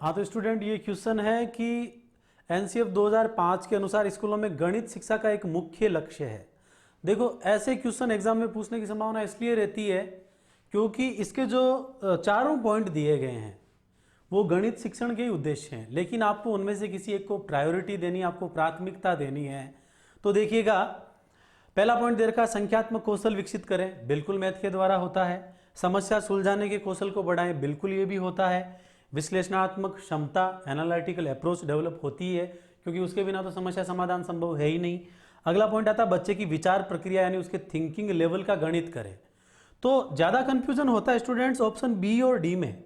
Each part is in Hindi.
हाँ तो स्टूडेंट ये क्वेश्चन है कि एनसीएफ 2005 के अनुसार स्कूलों में गणित शिक्षा का एक मुख्य लक्ष्य है। देखो ऐसे क्वेश्चन एग्जाम में पूछने की संभावना इसलिए रहती है क्योंकि इसके जो चारों पॉइंट दिए गए हैं वो गणित शिक्षण के ही उद्देश्य हैं, लेकिन आपको उनमें से किसी एक को प्रायोरिटी देनी है, आपको प्राथमिकता देनी है। तो देखिएगा, पहला पॉइंट दे रखा है संख्यात्मक कौशल विकसित करें, बिल्कुल मैथ के द्वारा होता है। समस्या सुलझाने के कौशल को बढ़ाएं, बिल्कुल ये भी होता है। विश्लेषणात्मक क्षमता, एनालिटिकल अप्रोच डेवलप होती है, क्योंकि उसके बिना तो समस्या समाधान संभव है ही नहीं। अगला पॉइंट आता है बच्चे की विचार प्रक्रिया यानी उसके थिंकिंग लेवल का गणित करें। तो ज्यादा कंफ्यूजन होता है स्टूडेंट्स ऑप्शन बी और डी में।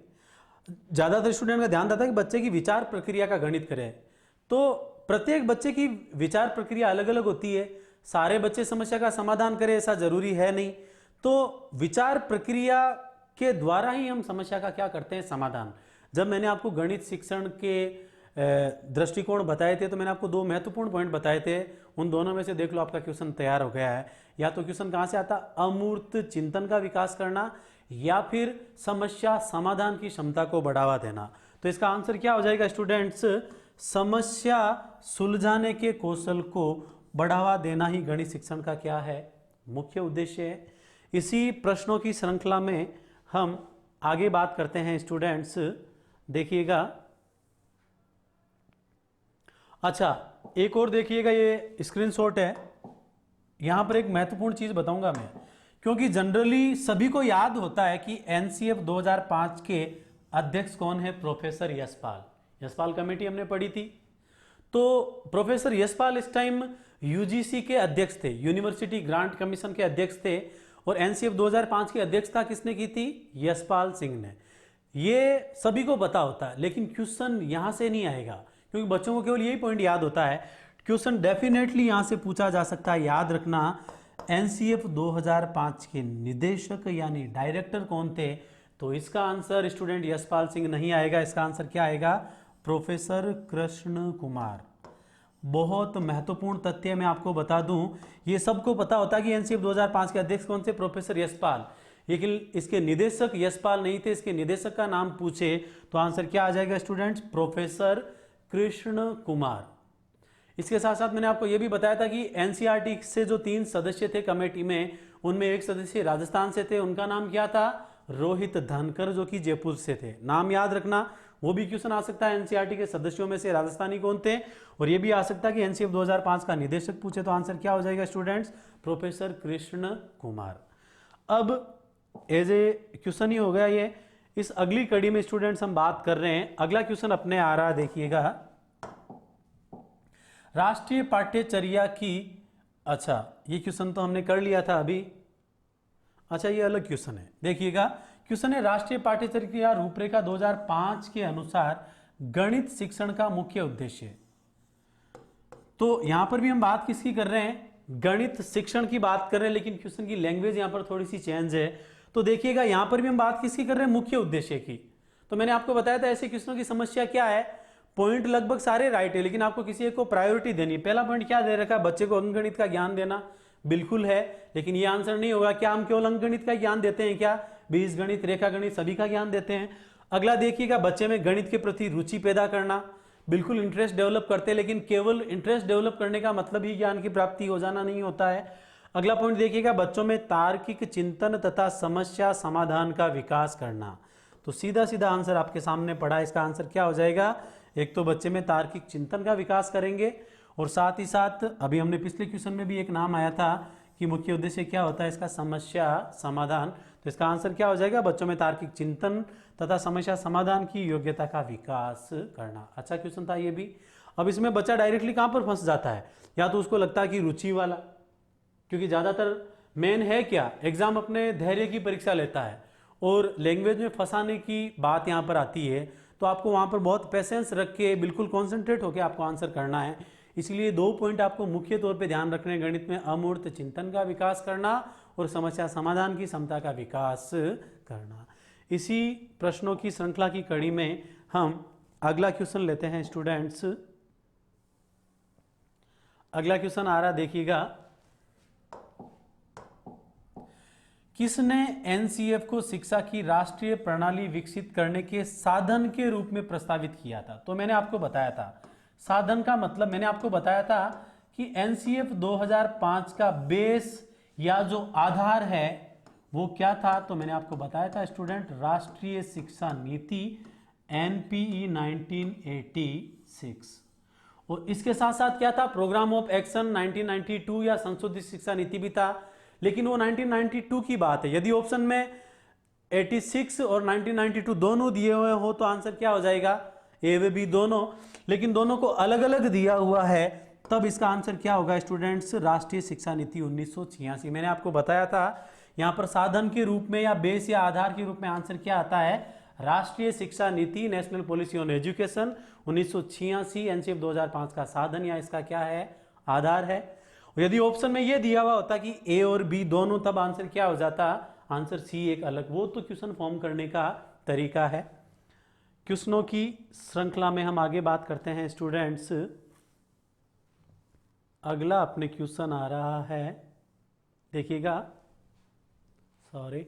ज्यादातर स्टूडेंट का ध्यान रहता है कि बच्चे की विचार प्रक्रिया का गणित करें। तो प्रत्येक बच्चे की विचार प्रक्रिया अलग अलग होती है, सारे बच्चे समस्या का समाधान करें ऐसा जरूरी है नहीं। तो विचार प्रक्रिया के द्वारा ही हम समस्या का क्या करते हैं, समाधान। जब मैंने आपको गणित शिक्षण के दृष्टिकोण बताए थे तो मैंने आपको दो महत्वपूर्ण पॉइंट बताए थे, उन दोनों में से देख लो आपका क्वेश्चन तैयार हो गया है। या तो क्वेश्चन कहां से आता, अमूर्त चिंतन का विकास करना या फिर समस्या समाधान की क्षमता को बढ़ावा देना। तो इसका आंसर क्या हो जाएगा स्टूडेंट्स, समस्या सुलझाने के कौशल को बढ़ावा देना ही गणित शिक्षण का क्या है, मुख्य उद्देश्य है। इसी प्रश्नों की श्रृंखला में हम आगे बात करते हैं स्टूडेंट्स, देखिएगा। अच्छा एक और देखिएगा, ये स्क्रीनशॉट है। यहां पर एक महत्वपूर्ण चीज बताऊंगा मैं, क्योंकि जनरली सभी को याद होता है कि एनसीएफ 2005 के अध्यक्ष कौन है, प्रोफेसर यशपाल। यशपाल कमेटी हमने पढ़ी थी। तो प्रोफेसर यशपाल इस टाइम यूजीसी के अध्यक्ष थे, यूनिवर्सिटी ग्रांट कमीशन के अध्यक्ष थे। और एनसीएफ 2005 की अध्यक्षता किसने की थी, यशपाल सिंह ने। ये सभी को पता होता है, लेकिन क्वेश्चन यहां से नहीं आएगा क्योंकि बच्चों को केवल यही पॉइंट याद होता है। क्वेश्चन डेफिनेटली यहां से पूछा जा सकता है, याद रखना। एनसीएफ 2005 के निदेशक यानी डायरेक्टर कौन थे, तो इसका आंसर स्टूडेंट यशपाल सिंह नहीं आएगा। इसका आंसर क्या आएगा, प्रोफेसर कृष्ण कुमार। बहुत महत्वपूर्ण तथ्य मैं आपको बता दूं, ये सबको पता होता है कि एनसीएफ 2005 के अध्यक्ष कौन थे, प्रोफेसर यशपाल, लेकिन इसके निदेशक यशपाल नहीं थे। इसके निदेशक का नाम पूछे तो आंसर क्या आ जाएगा स्टूडेंट्स, प्रोफेसर कृष्ण कुमार। इसके साथ साथ मैंने आपको यह भी बताया था कि एनसीईआरटी से जो 3 सदस्य थे कमेटी में, उनमें एक सदस्य राजस्थान से थे, उनका नाम क्या था, रोहित धनकर, जो कि जयपुर से थे। नाम याद रखना, वो भी क्वेश्चन आ सकता है एनसीईआरटी के सदस्यों में से राजस्थानी कौन थे। और ये भी आ सकता है कि एनसीएफ 2005 का निदेशक पूछे तो आंसर क्या हो जाएगा स्टूडेंट्स, प्रोफेसर कृष्ण कुमार। अब एज ए क्वेश्चन ही हो गया ये। इस अगली कड़ी में स्टूडेंट्स हम बात कर रहे हैं, अगला क्वेश्चन अपने आ रहा है, देखिएगा। राष्ट्रीय पाठ्यचर्या की, अच्छा ये क्वेश्चन तो हमने कर लिया था अभी। अच्छा ये अलग क्वेश्चन है, देखिएगा। क्वेश्चन है राष्ट्रीय पाठ्यचर्या रूपरेखा 2005 के अनुसार गणित शिक्षण का मुख्य उद्देश्य। तो यहां पर भी हम बात किसकी कर रहे हैं, गणित शिक्षण की बात कर रहे हैं, लेकिन क्वेश्चन की लैंग्वेज यहां पर थोड़ी सी चेंज है। तो देखिएगा यहां पर भी हम बात किसकी कर रहे हैं, मुख्य उद्देश्य की। तो मैंने आपको बताया था ऐसे क्वेश्चनों की समस्या क्या है, पॉइंट लगभग सारे राइट है, लेकिन आपको किसी एक को प्रायोरिटी देनी है। पहला पॉइंट क्या दे रखा है, बच्चे को अंकगणित का ज्ञान देना, बिल्कुल है, लेकिन ये आंसर नहीं होगा। क्या हम केवल अंकगणित का ज्ञान देते हैं क्या, बीजगणित, रेखा गणित सभी का ज्ञान देते हैं। अगला देखिएगा, बच्चे में गणित के प्रति रुचि पैदा करना, बिल्कुल इंटरेस्ट डेवलप करते हैं, लेकिन केवल इंटरेस्ट डेवलप करने का मतलब ही ज्ञान की प्राप्ति हो जाना नहीं होता है। अगला पॉइंट देखिएगा, बच्चों में तार्किक चिंतन तथा समस्या समाधान का विकास करना। तो सीधा सीधा आंसर आपके सामने पड़ा, इसका आंसर क्या हो जाएगा, एक तो बच्चे में तार्किक चिंतन का विकास करेंगे, और साथ ही साथ अभी हमने पिछले क्वेश्चन में भी एक नाम आया था कि मुख्य उद्देश्य क्या होता है इसका, समस्या समाधान। तो इसका आंसर क्या हो जाएगा, बच्चों में तार्किक चिंतन तथा समस्या समाधान की योग्यता का विकास करना। अच्छा क्वेश्चन था ये भी। अब इसमें बच्चा डायरेक्टली कहां पर फंस जाता है, या तो उसको लगता है कि रुचि वाला, क्योंकि ज्यादातर मेन है क्या, एग्जाम अपने धैर्य की परीक्षा लेता है और लैंग्वेज में फंसाने की बात यहां पर आती है। तो आपको वहां पर बहुत पेशेंस रख के बिल्कुल कॉन्सेंट्रेट होकर आपको आंसर करना है। इसलिए 2 पॉइंट आपको मुख्य तौर पे ध्यान रखने हैं गणित में, अमूर्त चिंतन का विकास करना और समस्या समाधान की क्षमता का विकास करना। इसी प्रश्नों की श्रृंखला की कड़ी में हम अगला क्वेश्चन लेते हैं स्टूडेंट्स। अगला क्वेश्चन आ रहा देखिएगा, किसने एनसीएफ को शिक्षा की राष्ट्रीय प्रणाली विकसित करने के साधन के रूप में प्रस्तावित किया था? तो मैंने आपको बताया था, साधन का मतलब मैंने आपको बताया था कि एनसीएफ 2005 का बेस या जो आधार है वो क्या था? तो मैंने आपको बताया था स्टूडेंट, राष्ट्रीय शिक्षा नीति एनपीई 1986। और इसके साथ साथ क्या था? प्रोग्राम ऑफ एक्शन 1992 या संशोधित शिक्षा नीति भी था, लेकिन वो 1992 की बात है। यदि ऑप्शन में 86 और 1992 दोनों दिए हुए हो तो आंसर क्या हो जाएगा? ए व बी दोनों। लेकिन दोनों को अलग अलग दिया हुआ है, तब इसका आंसर क्या होगा स्टूडेंट्स? राष्ट्रीय शिक्षा नीति 1986। मैंने आपको बताया था यहां पर साधन के रूप में या बेस या आधार के रूप में आंसर क्या आता है? राष्ट्रीय शिक्षा नीति, national policy on education 1986, NCF 2005 का साधन या इसका क्या है? आधार है। और यदि ऑप्शन में यह दिया हुआ होता कि ए और बी दोनों, तब आंसर क्या हो जाता? आंसर सी एक अलग। वो तो क्वेश्चन फॉर्म करने का तरीका है। क्वेश्चनों की श्रृंखला में हम आगे बात करते हैं स्टूडेंट्स। अगला अपने क्वेश्चन आ रहा है, देखिएगा, सॉरी,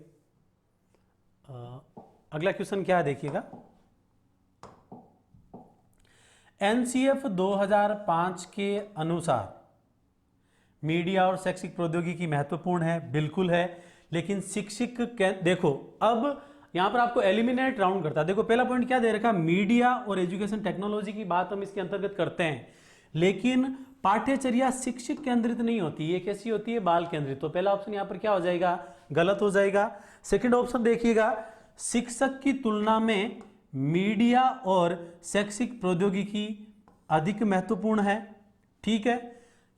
अगला क्वेश्चन क्या है देखिएगा। एनसीएफ 2005 के अनुसार मीडिया और शैक्षिक प्रौद्योगिकी महत्वपूर्ण है, बिल्कुल है, लेकिन शिक्षक देखो, अब यहां पर आपको एलिमिनेट राउंड करता है। देखो पहला पॉइंट क्या दे रखा? मीडिया और एजुकेशन टेक्नोलॉजी की बात हम इसके अंतर्गत करते हैं, लेकिन पाठ्यचर्या शिक्षक केंद्रित नहीं होती, ये कैसी होती है? बाल केंद्रित। तो पहला ऑप्शन यहां पर क्या हो जाएगा? गलत हो जाएगा। सेकंड ऑप्शन देखिएगा, शिक्षक की तुलना में मीडिया और शैक्षिक प्रौद्योगिकी अधिक महत्वपूर्ण है, ठीक है,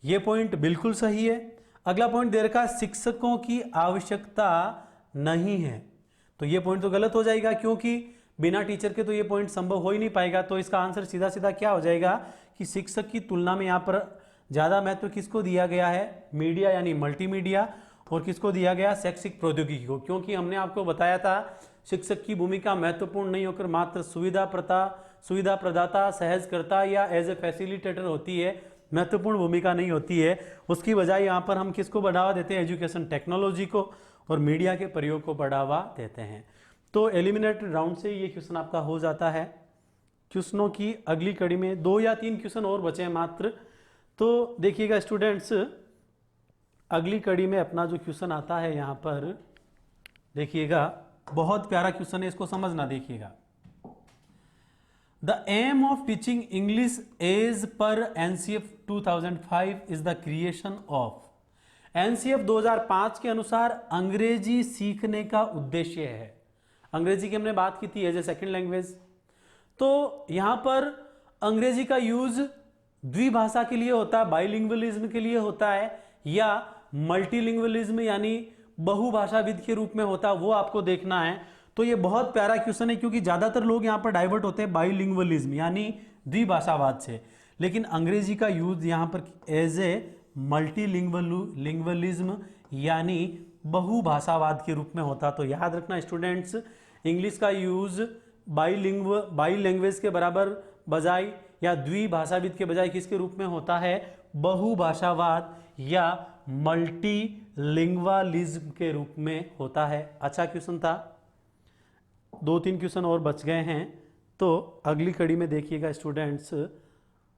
ये पॉइंट बिल्कुल सही है। अगला पॉइंट दे रखा, शिक्षकों की आवश्यकता नहीं है, तो ये पॉइंट तो गलत हो जाएगा, क्योंकि बिना टीचर के तो ये पॉइंट संभव हो ही नहीं पाएगा। तो इसका आंसर सीधा सीधा क्या हो जाएगा कि शिक्षक की तुलना में यहाँ पर ज्यादा महत्व किसको दिया गया है? मीडिया यानी मल्टीमीडिया। और किसको दिया गया? शैक्षिक प्रौद्योगिकी को, क्योंकि हमने आपको बताया था शिक्षक की भूमिका महत्वपूर्ण नहीं होकर मात्र सुविधा प्रदाता, सहजकर्ता या एज ए फैसिलिटेटर होती है, महत्वपूर्ण भूमिका नहीं होती है। उसकी बजाय यहाँ पर हम किसको बढ़ावा देते हैं? एजुकेशन टेक्नोलॉजी को और मीडिया के प्रयोग को बढ़ावा देते हैं। तो एलिमिनेटेड राउंड से ये क्वेश्चन आपका हो जाता है। क्वेश्चनों की अगली कड़ी में 2 या 3 क्वेश्चन और बचे हैं मात्र। तो देखिएगा स्टूडेंट्स, अगली कड़ी में अपना जो क्वेश्चन आता है यहाँ पर देखिएगा, बहुत प्यारा क्वेश्चन है, इसको समझना। देखिएगा, the aim of teaching English as per NCF 2005 is the creation of. NCF 2005 के अनुसार अंग्रेजी सीखने का उद्देश्य है। अंग्रेजी की हमने बात की थी एज ए सेकेंड लैंग्वेज। तो यहां पर अंग्रेजी का यूज द्विभाषा के लिए होता है, बाइलिंगुअलिज्म के लिए होता है, या मल्टीलिंगुअलिज्म यानी बहुभाषाविद के रूप में होता है, वो आपको देखना है। तो ये बहुत प्यारा क्वेश्चन है, क्योंकि ज्यादातर लोग यहां पर डाइवर्ट होते हैं बाइलिंगुअलिज्म यानी द्विभाषावाद से, लेकिन अंग्रेजी का यूज यहां पर एज ए मल्टीलिंगुअलिज्म यानी बहुभाषावाद के रूप में होता। तो याद रखना स्टूडेंट्स, इंग्लिश का यूज बाई लैंग्वेज के बराबर बजाय या द्विभाषाविद के बजाय किसके रूप में होता है? बहुभाषावाद या मल्टीलिंगुअलिज्म के रूप में होता है। अच्छा क्वेश्चन था, 2-3 क्वेश्चन और बच गए हैं। तो अगली कड़ी में देखिएगा स्टूडेंट्स,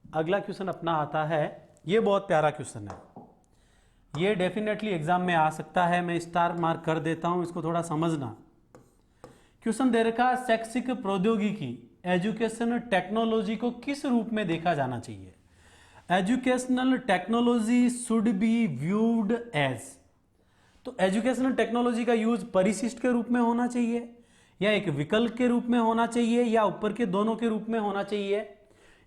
अगला क्वेश्चन अपना आता है, ये बहुत प्यारा क्वेश्चन है, ये डेफिनेटली एग्जाम में आ सकता है, मैं स्टार मार्क कर देता हूं, इसको थोड़ा समझना। क्वेश्चन दे रखा, शैक्षिक प्रौद्योगिकी एजुकेशन टेक्नोलॉजी को किस रूप में देखा जाना चाहिए? Educational technology should be viewed as. तो एजुकेशनल टेक्नोलॉजी का यूज परिशिष्ट के रूप में होना चाहिए, या एक विकल्प के रूप में होना चाहिए, या ऊपर के दोनों के रूप में होना चाहिए?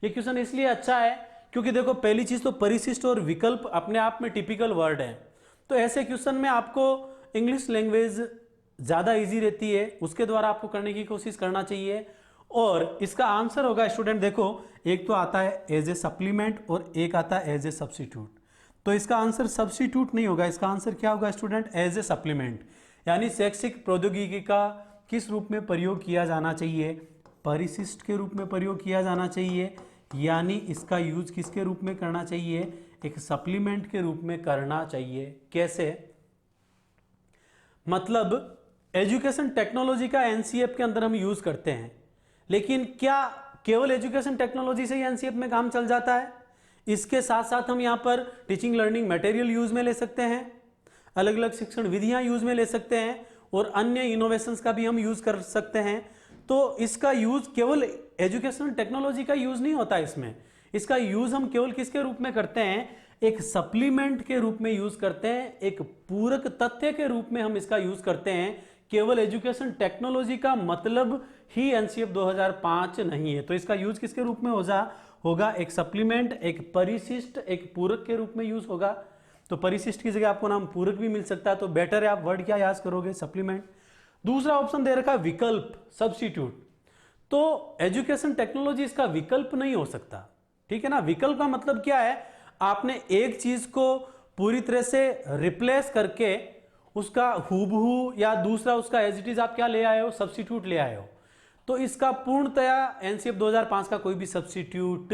ये क्वेश्चन इसलिए अच्छा है क्योंकि देखो, पहली चीज तो परिशिष्ट और विकल्प अपने आप में टिपिकल वर्ड है। तो ऐसे क्वेश्चन में आपको इंग्लिश लैंग्वेज ज्यादा इजी रहती है, उसके द्वारा आपको करने की कोशिश करना चाहिए। और इसका आंसर होगा स्टूडेंट, देखो, एक तो आता है एज ए सप्लीमेंट और एक आता है एज ए सब्स्टिट्यूट। तो इसका आंसर सब्स्टिट्यूट नहीं होगा, इसका आंसर क्या होगा स्टूडेंट? As a supplement. यानी शैक्षिक प्रौद्योगिकी का किस रूप में प्रयोग किया जाना चाहिए? परिशिष्ट के रूप में प्रयोग किया जाना चाहिए, यानी इसका यूज किसके रूप में करना चाहिए? एक सप्लीमेंट के रूप में करना चाहिए। कैसे? मतलब एजुकेशन टेक्नोलॉजी का एनसीएफ के अंदर हम यूज करते हैं, लेकिन क्या केवल एजुकेशन टेक्नोलॉजी से ही एनसीएफ में काम चल जाता है? इसके साथ साथ हम यहाँ पर टीचिंग लर्निंग मटेरियल यूज में ले सकते हैं, अलग अलग शिक्षण विधियां यूज में ले सकते हैं और अन्य इनोवेशंस का भी हम यूज कर सकते हैं। तो इसका यूज केवल एजुकेशन टेक्नोलॉजी का यूज नहीं होता इसमें, इसका यूज हम केवल किसके रूप में करते हैं? एक सप्लीमेंट के रूप में यूज करते हैं, एक पूरक तथ्य के रूप में हम इसका यूज करते हैं। केवल एजुकेशन टेक्नोलॉजी का मतलब ही एनसीएफ 2005 नहीं है। तो इसका यूज किसके रूप में होगा? एक सप्लीमेंट, एक परिशिष्ट, एक पूरक के रूप में यूज होगा। तो परिशिष्ट की जगह आपको नाम पूरक भी मिल सकता है, तो बेटर है आप वर्ड क्या याद करोगे? सप्लीमेंट। दूसरा ऑप्शन दे रखा विकल्प, सब्स्टिट्यूट। तो एजुकेशन टेक्नोलॉजी इसका विकल्प नहीं हो सकता, ठीक है ना। विकल्प का मतलब क्या है? आपने एक चीज को पूरी तरह से रिप्लेस करके उसका हूबहू या दूसरा उसका एज इट इज आप क्या ले आए हो? सब्स्टिट्यूट ले आए हो। तो इसका पूर्णतया एनसीएफ 2005 का कोई भी सब्स्टिट्यूट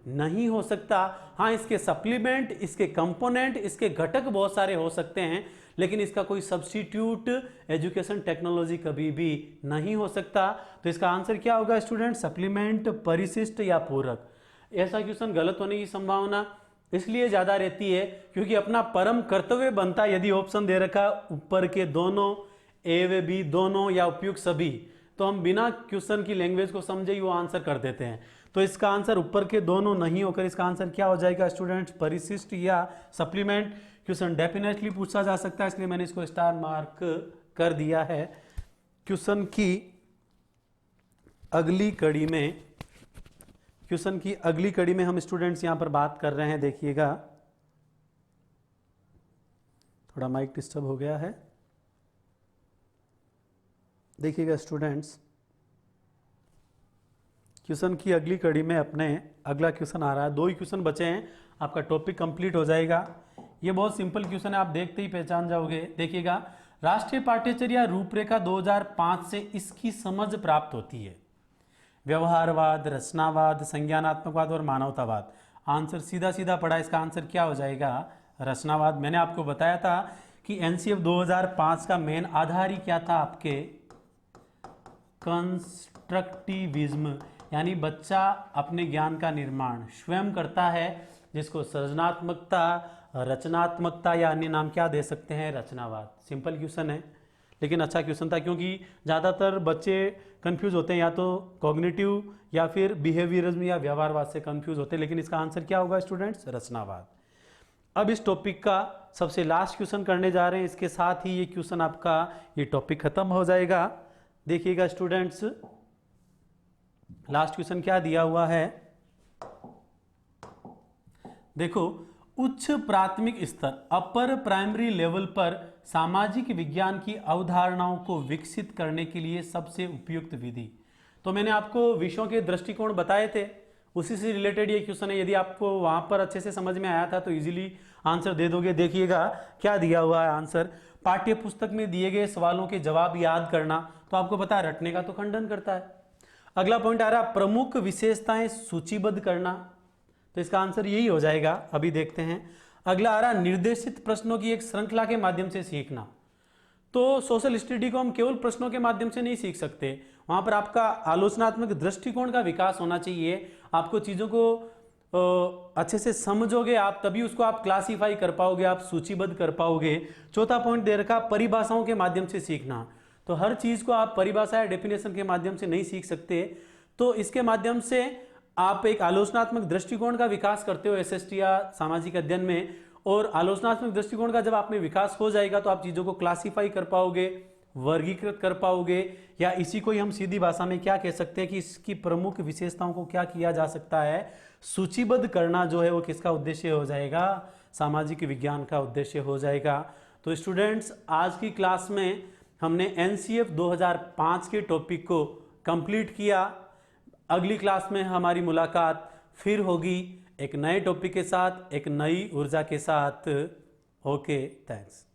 नहीं हो सकता। हाँ, इसके सप्लीमेंट, इसके कंपोनेंट, इसके घटक बहुत सारे हो सकते हैं, लेकिन इसका कोई सब्स्टिट्यूट एजुकेशन टेक्नोलॉजी कभी भी नहीं हो सकता। तो इसका आंसर क्या होगा स्टूडेंट? सप्लीमेंट, परिशिष्ट या पूरक। ऐसा क्वेश्चन गलत होने की संभावना इसलिए ज्यादा रहती है क्योंकि अपना परम कर्तव्य बनता यदि ऑप्शन दे रखा ऊपर के दोनों, ए व बी दोनों या उपयुक्त सभी, तो हम बिना क्वेश्चन की लैंग्वेज को समझे ही वो आंसर कर देते हैं। तो इसका आंसर ऊपर के दोनों नहीं होकर इसका आंसर क्या हो जाएगा स्टूडेंट्स? परिशिष्ट या सप्लीमेंट। क्वेश्चन डेफिनेटली पूछा जा सकता है, इसलिए मैंने इसको स्टार मार्क कर दिया है। क्वेश्चन की अगली कड़ी में हम स्टूडेंट्स यहां पर बात कर रहे हैं, देखिएगा थोड़ा माइक डिस्टर्ब हो गया है। देखिएगा स्टूडेंट्स, क्वेश्चन की अगली कड़ी में अपने अगला क्वेश्चन आ रहा है। 2 ही क्वेश्चन बचे हैं, आपका टॉपिक कंप्लीट हो जाएगा। ये बहुत सिंपल क्वेश्चन है, आप देखते ही पहचान जाओगे। देखिएगा, राष्ट्रीय पाठ्यचर्या रूपरेखा 2005 से इसकी समझ प्राप्त होती है। व्यवहारवाद, रचनावाद, संज्ञानात्मकवाद और मानवतावाद। आंसर सीधा सीधा पड़ा, इसका आंसर क्या हो जाएगा? रचनावाद। मैंने आपको बताया था कि एनसीएफ 2005 का मेन आधार ही क्या था? आपके कंस्ट्रक्टिविज्म, यानी बच्चा अपने ज्ञान का निर्माण स्वयं करता है, जिसको सृजनात्मकता, रचनात्मकता या अन्य नाम क्या दे सकते हैं? रचनावाद। सिंपल क्वेश्चन है, लेकिन अच्छा क्वेश्चन था क्योंकि ज़्यादातर बच्चे कंफ्यूज होते हैं, या तो कॉग्निटिव या फिर बिहेवियरिज्म या व्यवहारवाद से कंफ्यूज होते हैं। लेकिन इसका आंसर क्या होगा स्टूडेंट्स? रचनावाद। अब इस टॉपिक का सबसे लास्ट क्वेश्चन करने जा रहे हैं, इसके साथ ही ये क्वेश्चन आपका ये टॉपिक खत्म हो जाएगा। देखिएगा स्टूडेंट्स, लास्ट क्वेश्चन क्या दिया हुआ है? देखो, उच्च प्राथमिक स्तर अपर प्राइमरी लेवल पर सामाजिक विज्ञान की अवधारणाओं को विकसित करने के लिए सबसे उपयुक्त विधि। तो मैंने आपको विषयों के दृष्टिकोण बताए थे, उसी से रिलेटेड ये क्वेश्चन है। यदि आपको वहां पर अच्छे से समझ में आया था तो इजीली आंसर दे दोगे। देखिएगा क्या दिया हुआ है आंसर। पाठ्य पुस्तक में दिए गए सवालों के जवाब याद करना, तो आपको पता है रटने का तो खंडन करता है। अगला पॉइंट आ रहा प्रमुख विशेषताएं सूचीबद्ध करना, तो इसका आंसर यही हो जाएगा। अभी देखते हैं। अगला आ रहा निर्देशित प्रश्नों की एक श्रृंखला के माध्यम से सीखना। तो सोशल स्टडी को हम केवल प्रश्नों के माध्यम से नहीं सीख सकते, वहां पर आपका आलोचनात्मक दृष्टिकोण का विकास होना चाहिए। आपको चीजों को अच्छे से समझोगे आप, तभी उसको आप क्लासीफाई कर पाओगे, आप सूचीबद्ध कर पाओगे। चौथा पॉइंट दे रखा परिभाषाओं के माध्यम से सीखना। तो हर चीज को आप परिभाषा या डेफिनेशन के माध्यम से नहीं सीख सकते, तो इसके माध्यम से आप एक आलोचनात्मक दृष्टिकोण का विकास करते हो एसएसटी या सामाजिक अध्ययन में। और आलोचनात्मक दृष्टिकोण का जब आप में विकास हो जाएगा तो आप चीजों को क्लासीफाई कर पाओगे, वर्गीकृत कर पाओगे, या इसी को ही हम सीधी भाषा में क्या कह सकते हैं कि इसकी प्रमुख विशेषताओं को क्या किया जा सकता है? सूचीबद्ध करना जो है वो किसका उद्देश्य हो जाएगा? सामाजिक विज्ञान का उद्देश्य हो जाएगा। तो स्टूडेंट्स, आज की क्लास में हमने एनसीएफ 2005 के टॉपिक को कंप्लीट किया। अगली क्लास में हमारी मुलाकात फिर होगी एक नए टॉपिक के साथ, एक नई ऊर्जा के साथ। Okay, thanks.